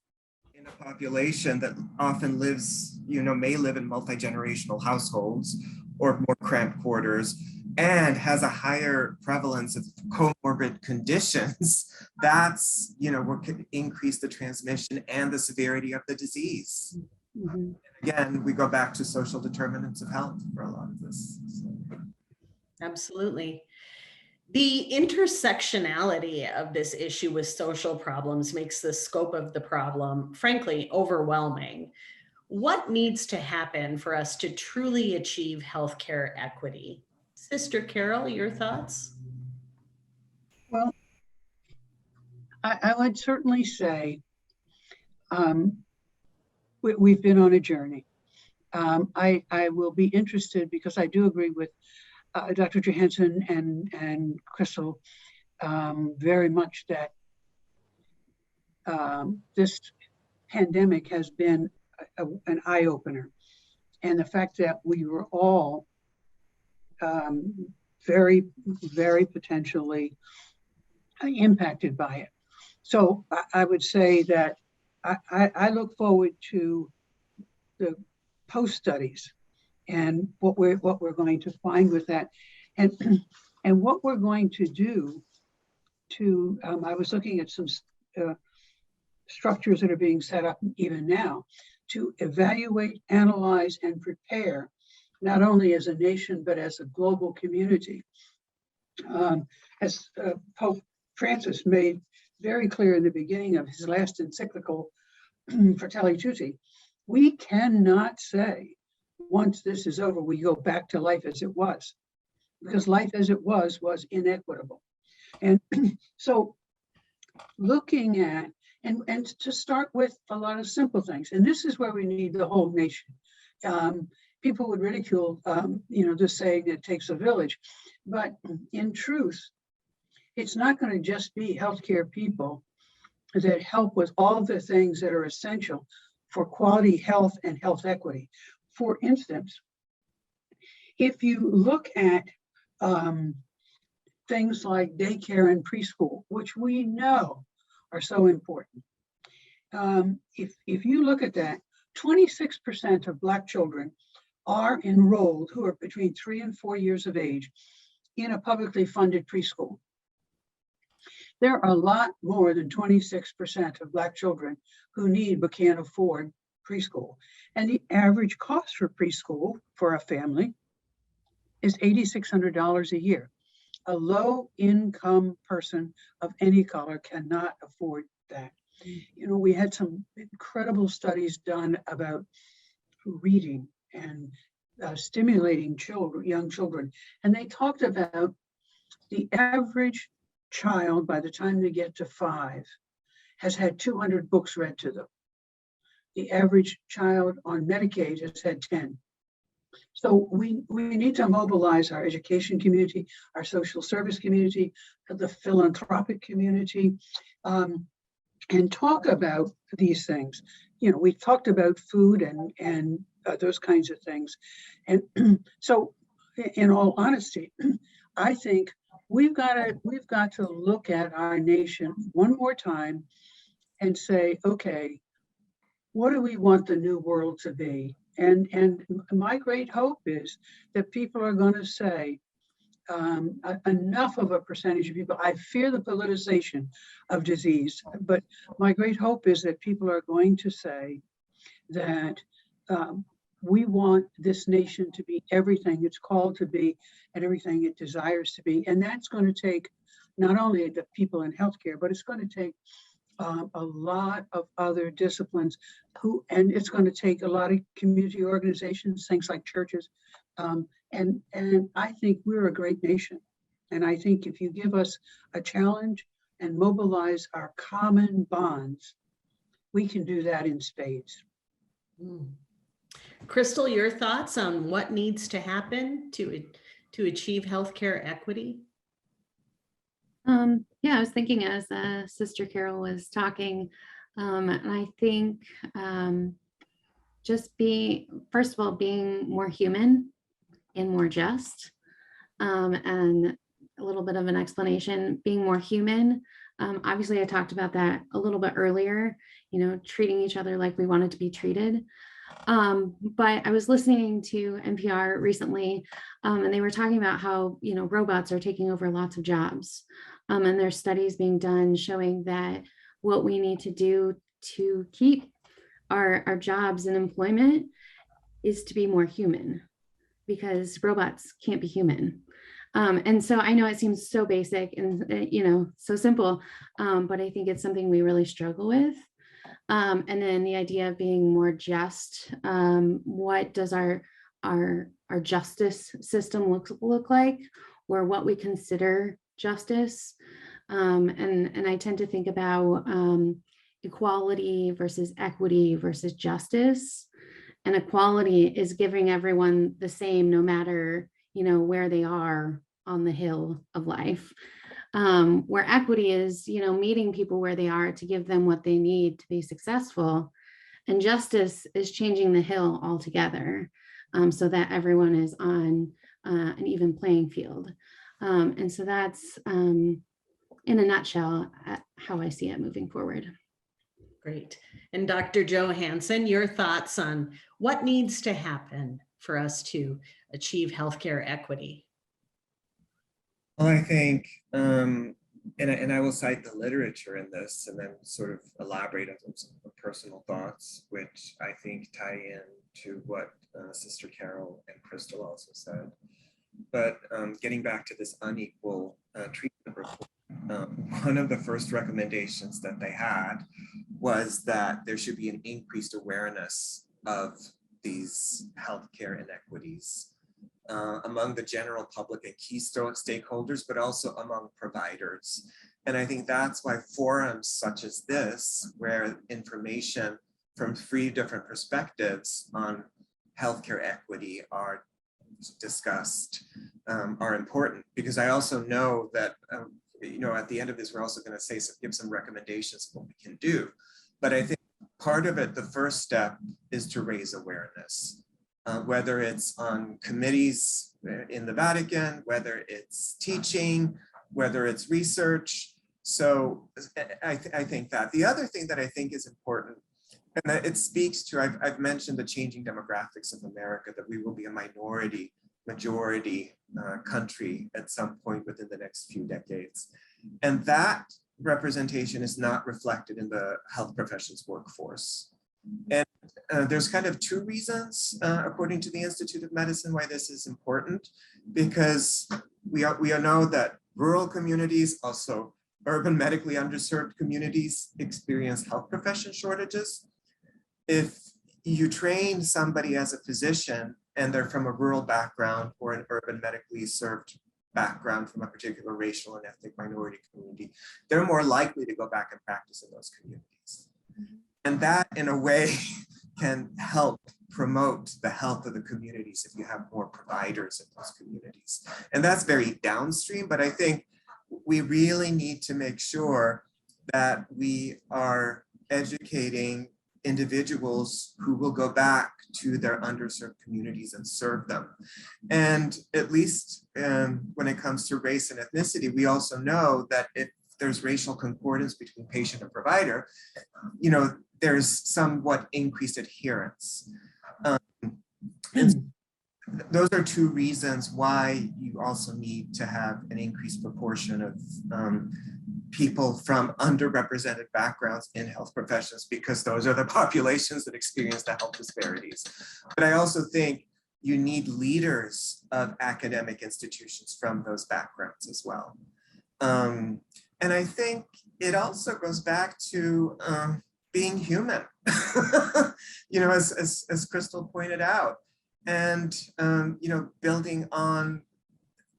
in a population that often lives, may live in multi-generational households or more cramped quarters, and has a higher prevalence of comorbid conditions, that's, what could increase the transmission and the severity of the disease. Mm-hmm. Again, we go back to social determinants of health for a lot of this. So. Absolutely. The intersectionality of this issue with social problems makes the scope of the problem, frankly, overwhelming. What needs to happen for us to truly achieve healthcare equity? Sister Carol, your thoughts? Well, I would certainly say we've been on a journey. I will be interested because I do agree with Dr. Johansson and Crystal very much that this pandemic has been an eye-opener. And the fact that we were all very, very potentially impacted by it. So I would say that I look forward to the post-studies and what we're going to find with that, and what we're going to do to. I was looking at some structures that are being set up even now to evaluate, analyze, and prepare, not only as a nation but as a global community. As Pope Francis made very clear in the beginning of his last encyclical, Fratelli Tutti, we cannot say, once this is over, we go back to life as it was, because life as it was inequitable. And so looking at, and to start with a lot of simple things, and this is where we need the whole nation. People would ridicule, this saying that it takes a village, but in truth, it's not going to just be healthcare people that help with all the things that are essential for quality health and health equity. For instance, if you look at things like daycare and preschool, which we know are so important, if you look at that, 26% of Black children are enrolled who are between 3 and 4 years of age in a publicly funded preschool. There are a lot more than 26% of Black children who need but can't afford preschool. And the average cost for preschool for a family is $8,600 a year. A low income person of any color cannot afford that. We had some incredible studies done about reading and stimulating young children. And they talked about the average child, by the time they get to 5, has had 200 books read to them. The average child on Medicaid has had 10. So we need to mobilize our education community, our social service community, the philanthropic community, and talk about these things. We've talked about food and those kinds of things. And so in all honesty, I think we've got to look at our nation one more time and say, okay, what do we want the new world to be? And my great hope is that people are going to say, enough of a percentage of people. I fear the politicization of disease, but my great hope is that people are going to say that we want this nation to be everything it's called to be and everything it desires to be. And that's going to take not only the people in healthcare, but it's going to take a lot of other disciplines and it's going to take a lot of community organizations, things like churches. And I think we're a great nation. And I think if you give us a challenge and mobilize our common bonds, we can do that in spades. Crystal, your thoughts on what needs to happen to achieve healthcare equity? Yeah, I was thinking as Sister Carol was talking, and I think just first of all, being more human and more just, and a little bit of an explanation, being more human. Obviously, I talked about that a little bit earlier, treating each other like we wanted to be treated. But I was listening to NPR recently, and they were talking about how, robots are taking over lots of jobs. And there's studies being done showing that what we need to do to keep our jobs and employment is to be more human, because robots can't be human. And so I know it seems so basic and, so simple, but I think it's something we really struggle with. And then the idea of being more just, what does our justice system look like, or what we consider justice? And I tend to think about equality versus equity versus justice. And equality is giving everyone the same, no matter, where they are on the hill of life. Where equity is, meeting people where they are to give them what they need to be successful. And justice is changing the hill altogether, so that everyone is on an even playing field. And so that's, in a nutshell, how I see it moving forward. Great. And Dr. Johansson, your thoughts on what needs to happen for us to achieve healthcare equity? Well, I think, and I will cite the literature in this and then sort of elaborate on some personal thoughts, which I think tie in to what Sister Carol and Crystal also said. But getting back to this unequal treatment report, one of the first recommendations that they had was that there should be an increased awareness of these healthcare inequities among the general public and key stakeholders, but also among providers. And I think that's why forums such as this, where information from 3 different perspectives on healthcare equity are discussed, are important. Because I also know that, at the end of this, we're also going to give some recommendations of what we can do. But I think part of it, the first step, is to raise awareness. Whether it's on committees in the Vatican, whether it's teaching, whether it's research. So I think that. The other thing that I think is important, and that it speaks to, I've mentioned the changing demographics of America, that we will be a majority country at some point within the next few decades. And that representation is not reflected in the health professions workforce. And there's kind of 2 reasons, according to the Institute of Medicine, why this is important. Because we know that rural communities, also urban medically underserved communities, experience health profession shortages. If you train somebody as a physician and they're from a rural background or an urban medically served background from a particular racial and ethnic minority community, they're more likely to go back and practice in those communities. And that, in a way, can help promote the health of the communities if you have more providers in those communities. And that's very downstream, but I think we really need to make sure that we are educating individuals who will go back to their underserved communities and serve them. And at least when it comes to race and ethnicity, we also know that if there's racial concordance between patient and provider, there's somewhat increased adherence. And those are two reasons why you also need to have an increased proportion of people from underrepresented backgrounds in health professions, because those are the populations that experience the health disparities. But I also think you need leaders of academic institutions from those backgrounds as well. And I think it also goes back to being human, as Crystal pointed out, and building on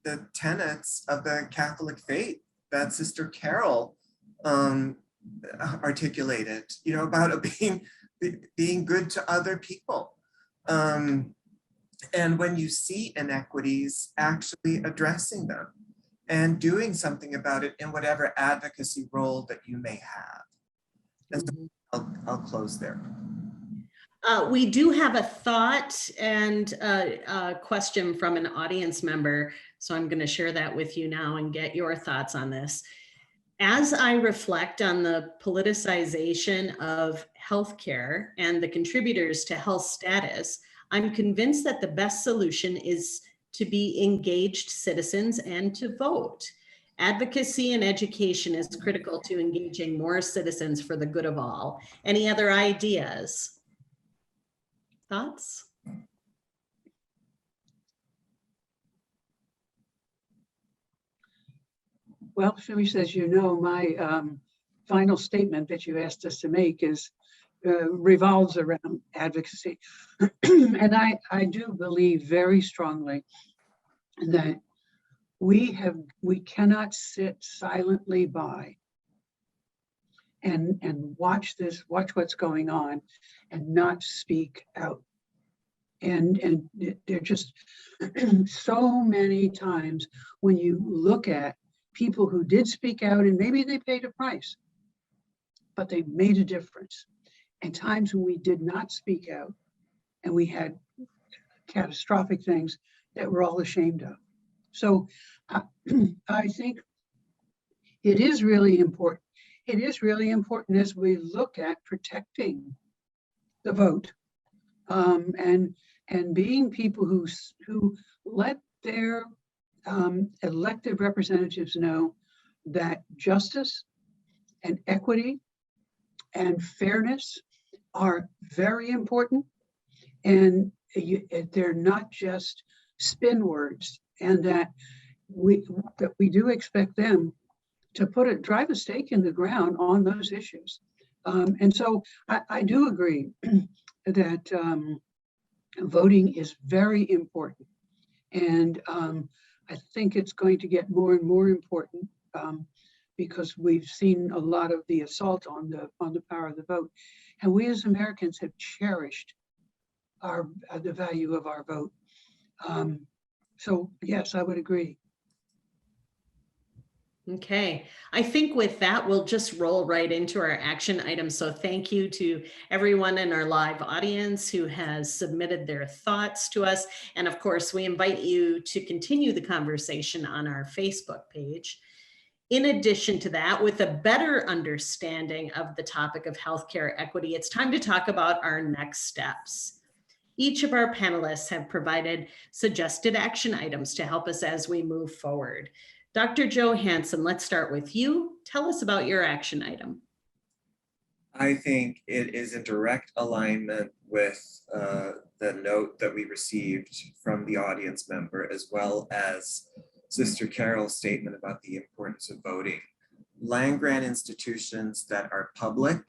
the tenets of the Catholic faith that Sister Carol articulated, about being good to other people. And when you see inequities, actually addressing them and doing something about it in whatever advocacy role that you may have. And so I'll close there. We do have a thought and a question from an audience member. So I'm going to share that with you now and get your thoughts on this. As I reflect on the politicization of healthcare and the contributors to health status, I'm convinced that the best solution is to be engaged citizens and to vote. Advocacy and education is critical to engaging more citizens for the good of all. Any other ideas? Thoughts? Well, Sharice, as you know, my final statement that you asked us to make revolves around advocacy. And I do believe very strongly that we cannot sit silently by and watch what's going on and not speak out. And there are just so many times when you look at people who did speak out, and maybe they paid a price, but they made a difference. And times when we did not speak out and we had catastrophic things that we're all ashamed of. So I think it is really important. It is really important as we look at protecting the vote and being people who let their elected representatives know that justice and equity and fairness are very important, and they're not just spin words, and that we do expect them to drive a stake in the ground on those issues. And so I do agree that voting is very important, and I think it's going to get more and more important because we've seen a lot of the assault on the power of the vote, and we as Americans have cherished the value of our vote. So yes, I would agree. Okay, I think with that, we'll just roll right into our action items. So thank you to everyone in our live audience who has submitted their thoughts to us. And of course, we invite you to continue the conversation on our Facebook page. In addition to that, with a better understanding of the topic of healthcare equity, it's time to talk about our next steps. Each of our panelists have provided suggested action items to help us as we move forward. Dr. Joe Hansen, let's start with you. Tell us about your action item. I think it is in direct alignment with the note that we received from the audience member, as well as Sister Carol's statement about the importance of voting. Land-grant institutions that are public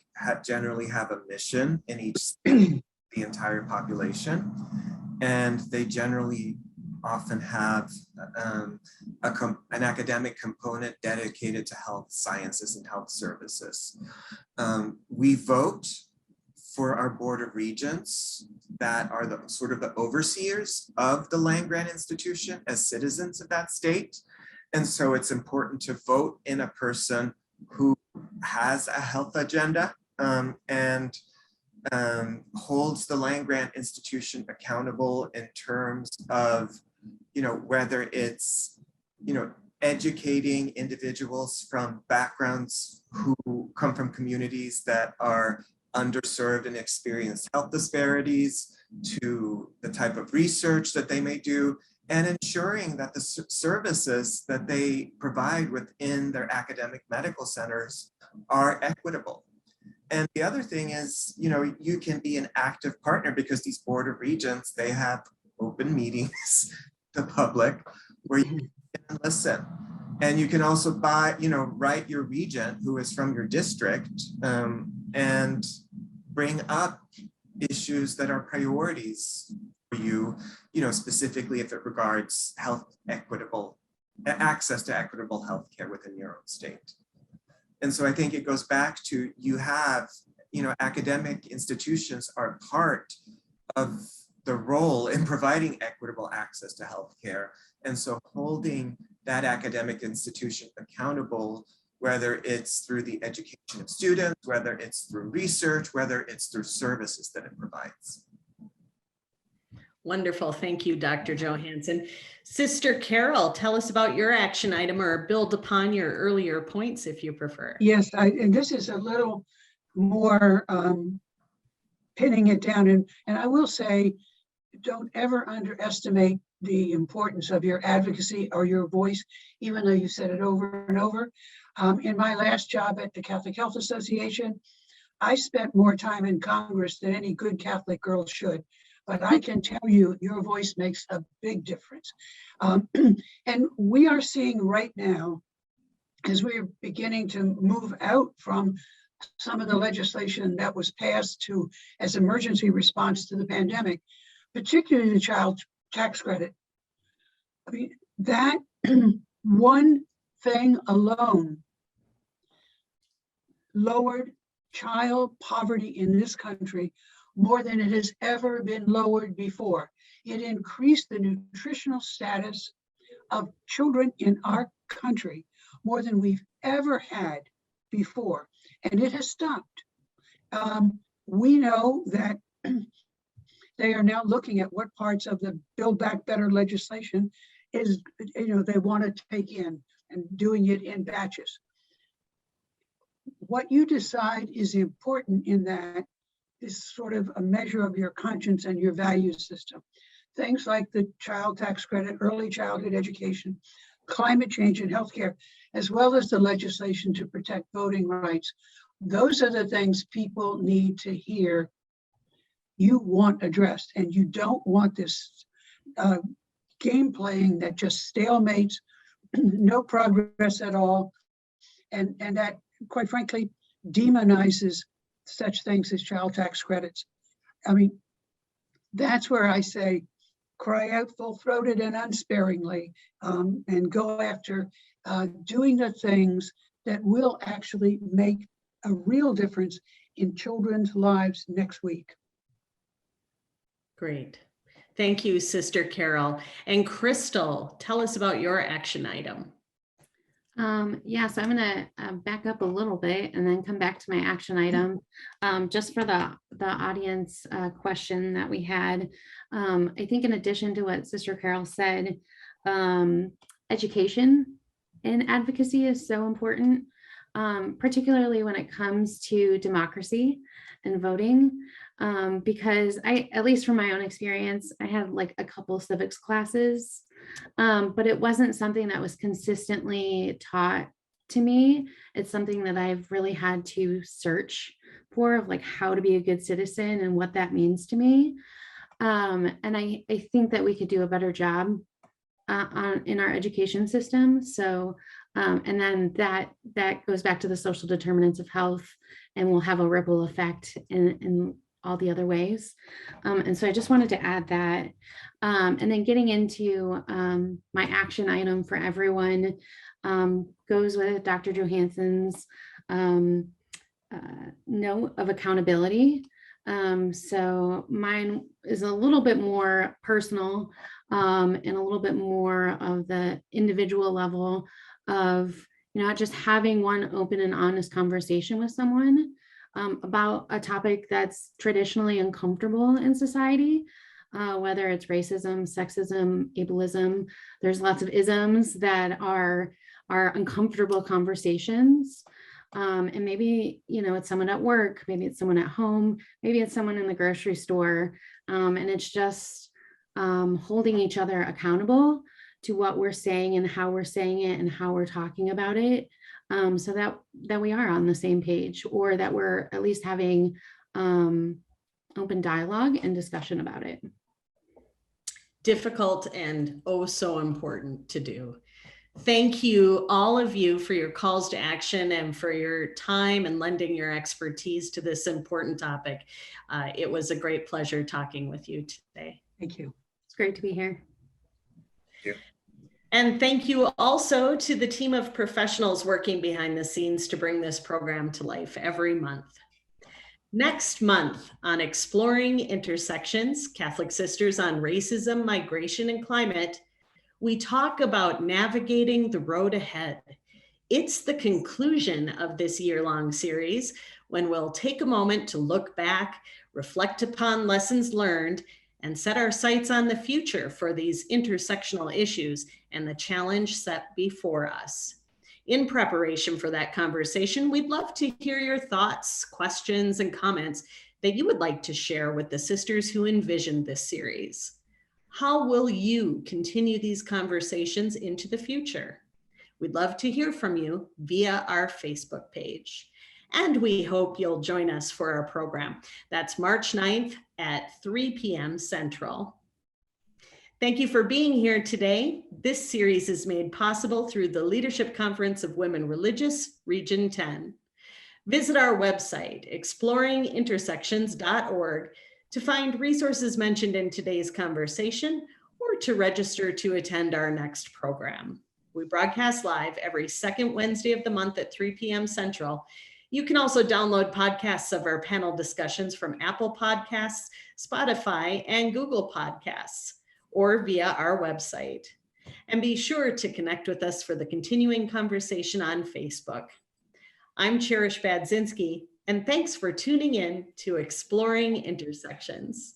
generally have a mission in each state, the entire population, and they generally often have an academic component dedicated to health sciences and health services. We vote for our Board of Regents that are the sort of the overseers of the land-grant institution as citizens of that state. And so it's important to vote in a person who has a health agenda and holds the land-grant institution accountable in terms of, whether it's, educating individuals from backgrounds who come from communities that are underserved and experience health disparities, to the type of research that they may do, and ensuring that the services that they provide within their academic medical centers are equitable. And the other thing is, you can be an active partner because these Board of Regents, they have open meetings to the public where you can listen. And you can also write your regent who is from your district and bring up issues that are priorities for you, specifically if it regards access to equitable healthcare within your own state. And so I think it goes back to academic institutions are part of the role in providing equitable access to healthcare. And so holding that academic institution accountable, whether it's through the education of students, whether it's through research, whether it's through services that it provides. Wonderful. Thank you, Dr. Johansson. Sister Carol, tell us about your action item or build upon your earlier points if you prefer. Yes, and this is a little more pinning it down. And I will say, don't ever underestimate the importance of your advocacy or your voice, even though you said it over and over. In my last job at the Catholic Health Association, I spent more time in Congress than any good Catholic girl should. But I can tell you, your voice makes a big difference. And we are seeing right now, as we're beginning to move out from some of the legislation that was passed as emergency response to the pandemic, particularly the child tax credit. I mean, that one thing alone lowered child poverty in this country more than it has ever been lowered before. It increased the nutritional status of children in our country more than we've ever had before, and it has stopped. We know that they are now looking at what parts of the Build Back Better legislation they want to take in and doing it in batches. What you decide is important in that is sort of a measure of your conscience and your value system. Things like the child tax credit, early childhood education, climate change and healthcare, as well as the legislation to protect voting rights. Those are the things people need to hear you want addressed, and you don't want this game playing that just stalemates, no progress at all, and that, quite frankly, demonizes such things as child tax credits. I mean, that's where I say, cry out full-throated and unsparingly, and go after doing the things that will actually make a real difference in children's lives next week. Great. Thank you, Sister Carol. And Crystal, tell us about your action item. Yeah, so I'm going to back up a little bit and then come back to my action item. Just for the audience question that we had, I think in addition to what Sister Carol said, education and advocacy is so important, particularly when it comes to democracy and voting, because at least from my own experience, I had like a couple civics classes, but it wasn't something that was consistently taught to me. It's something that I've really had to search for, of like how to be a good citizen and what that means to me. And I think that we could do a better job in our education system. So, and then that goes back to the social determinants of health, and will have a ripple effect in all the other ways. And so I just wanted to add that. And then getting into my action item for everyone goes with Dr. Johansson's note of accountability. So mine is a little bit more personal and a little bit more of the individual level of, not just having one open and honest conversation with someone about a topic that's traditionally uncomfortable in society, whether it's racism, sexism, ableism. There's lots of isms that are uncomfortable conversations. And maybe, it's someone at work, maybe it's someone at home, maybe it's someone in the grocery store. And it's just holding each other accountable to what we're saying and how we're saying it and how we're talking about it, so that we are on the same page, or that we're at least having open dialogue and discussion about it. Difficult and oh so important to do. Thank you, all of you, for your calls to action and for your time and lending your expertise to this important topic. It was a great pleasure talking with you today. Thank you. It's great to be here. Thank you. And thank you also to the team of professionals working behind the scenes to bring this program to life every month. Next month on Exploring Intersections, Catholic Sisters on Racism, Migration, and Climate, we talk about navigating the road ahead. It's the conclusion of this year-long series, when we'll take a moment to look back, reflect upon lessons learned, and set our sights on the future for these intersectional issues and the challenge set before us. In preparation for that conversation, we'd love to hear your thoughts, questions, and comments that you would like to share with the sisters who envisioned this series. How will you continue these conversations into the future? We'd love to hear from you via our Facebook page. And we hope you'll join us for our program. That's March 9th at 3 p.m. Central. Thank you for being here today. This series is made possible through the Leadership Conference of Women Religious, Region 10. Visit our website, exploringintersections.org, to find resources mentioned in today's conversation or to register to attend our next program. We broadcast live every second Wednesday of the month at 3 p.m. Central. You can also download podcasts of our panel discussions from Apple Podcasts, Spotify, and Google Podcasts, or via our website. And be sure to connect with us for the continuing conversation on Facebook. I'm Cherish Badzinski, and thanks for tuning in to Exploring Intersections.